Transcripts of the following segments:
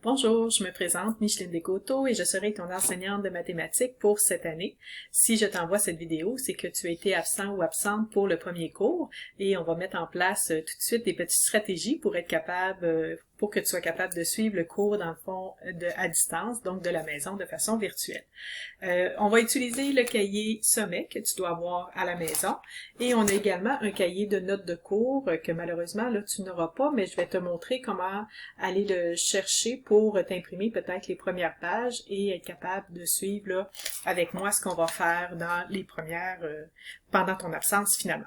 Bonjour, je me présente Micheline Descoteaux et je serai ton enseignante de mathématiques pour cette année. Si je t'envoie cette vidéo, c'est que tu as été absent ou absente pour le premier cours et on va mettre en place tout de suite des petites stratégies pour être capable, pour que tu sois capable de suivre le cours dans le fond à distance, donc de la maison de façon virtuelle. On va utiliser le cahier sommet que tu dois avoir à la maison et on a également un cahier de notes de cours que malheureusement là tu n'auras pas, mais je vais te montrer comment aller le chercher pour t'imprimer peut-être les premières pages et être capable de suivre là, avec moi ce qu'on va faire dans les premières pendant ton absence finalement.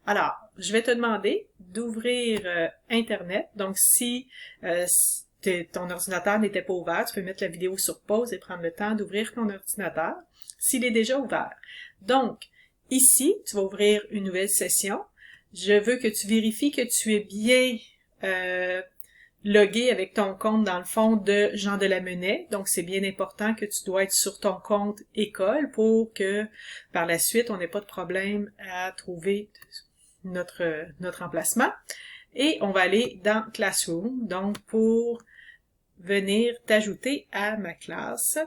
Alors, je vais te demander d'ouvrir Internet. Donc, si ton ordinateur n'était pas ouvert, tu peux mettre la vidéo sur pause et prendre le temps d'ouvrir ton ordinateur s'il est déjà ouvert. Donc, ici, tu vas ouvrir une nouvelle session. Je veux que tu vérifies que tu es bien logué avec ton compte dans le fond de Jean Delamenay. Donc, c'est bien important que tu dois être sur ton compte école pour que par la suite, on n'ait pas de problème à trouver notre emplacement. Et on va aller dans Classroom, donc pour venir t'ajouter à ma classe.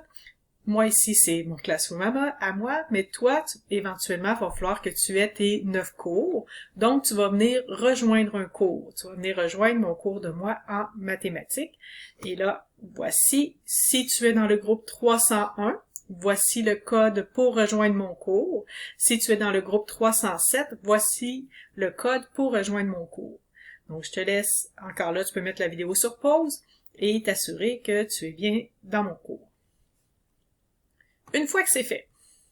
Moi ici, c'est mon Classroom à moi, mais toi, éventuellement, il va falloir que tu aies tes 9 cours. Donc, tu vas venir rejoindre un cours. Tu vas venir rejoindre mon cours de moi en mathématiques. Et là, voici, si tu es dans le groupe 301, voici le code pour rejoindre mon cours. Si tu es dans le groupe 307, voici le code pour rejoindre mon cours. Donc, je te laisse, encore là, tu peux mettre la vidéo sur pause et t'assurer que tu es bien dans mon cours. Une fois que c'est fait,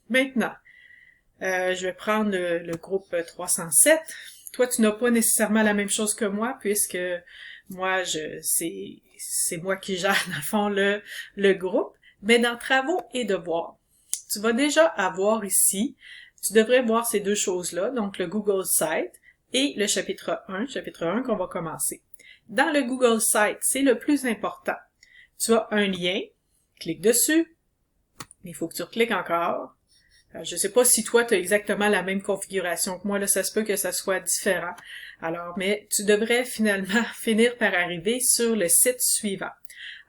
maintenant, je vais prendre le groupe 307. Toi, tu n'as pas nécessairement la même chose que moi, puisque moi, c'est moi qui gère, dans le fond, le groupe. Mais dans Travaux et Devoirs, tu vas déjà avoir ici, tu devrais voir ces deux choses-là, donc le Google Site et le chapitre 1 qu'on va commencer. Dans le Google Site, c'est le plus important. Tu as un lien, clique dessus, il faut que tu recliques encore. Je ne sais pas si toi, tu as exactement la même configuration que moi, là, ça se peut que ça soit différent. Alors, mais tu devrais finalement finir par arriver sur le site suivant.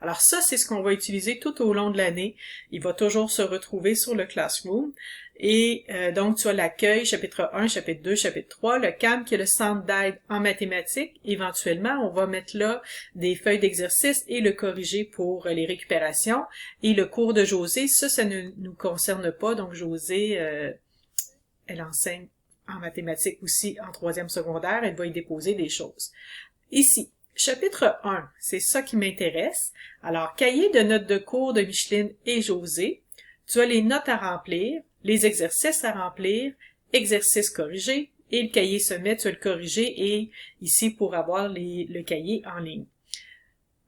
Alors ça, c'est ce qu'on va utiliser tout au long de l'année. Il va toujours se retrouver sur le Classroom. Et donc, tu as l'accueil, chapitre 1, chapitre 2, chapitre 3, le CAM qui est le centre d'aide en mathématiques. Éventuellement, on va mettre là des feuilles d'exercice et le corriger pour les récupérations. Et le cours de Josée, ça ne nous concerne pas. Donc, Josée, elle enseigne en mathématiques aussi en 3e secondaire. Elle va y déposer des choses. Ici, chapitre 1, c'est ça qui m'intéresse. Alors, cahier de notes de cours de Micheline et Josée. Tu as les notes à remplir, les exercices à remplir, exercices corrigés, et le cahier sommet, tu as le corrigé, et ici pour avoir le cahier en ligne.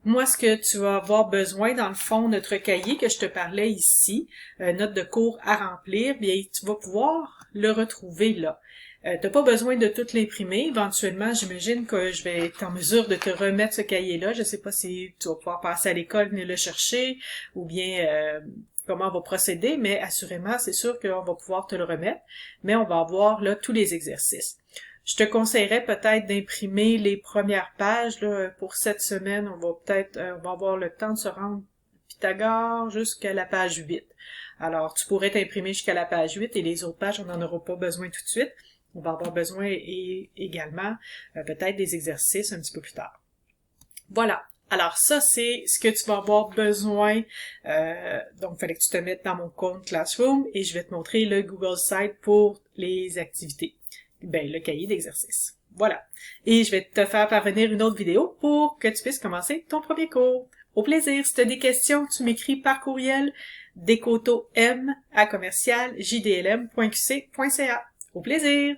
Moi, ce que tu vas avoir besoin, dans le fond, notre cahier que je te parlais ici, notes de cours à remplir, bien, tu vas pouvoir le retrouver là. T'as pas besoin de tout l'imprimer. Éventuellement, j'imagine que je vais être en mesure de te remettre ce cahier-là. Je sais pas si tu vas pouvoir passer à l'école, venir le chercher, ou bien comment on va procéder, mais assurément, c'est sûr qu'on va pouvoir te le remettre. Mais on va avoir là tous les exercices. Je te conseillerais peut-être d'imprimer les premières pages là, pour cette semaine. On va avoir le temps de se rendre Pythagore jusqu'à la page 8. Alors, tu pourrais t'imprimer jusqu'à la page 8 et les autres pages, on n'en aura pas besoin tout de suite. On va avoir besoin également peut-être des exercices un petit peu plus tard. Voilà. Alors ça, c'est ce que tu vas avoir besoin. Donc, il fallait que tu te mettes dans mon compte Classroom et je vais te montrer le Google Site pour les activités. Ben, le cahier d'exercice. Voilà. Et je vais te faire parvenir une autre vidéo pour que tu puisses commencer ton premier cours. Au plaisir. Si tu as des questions, tu m'écris par courriel descoteauxm@jdlm.qc.ca. Au plaisir!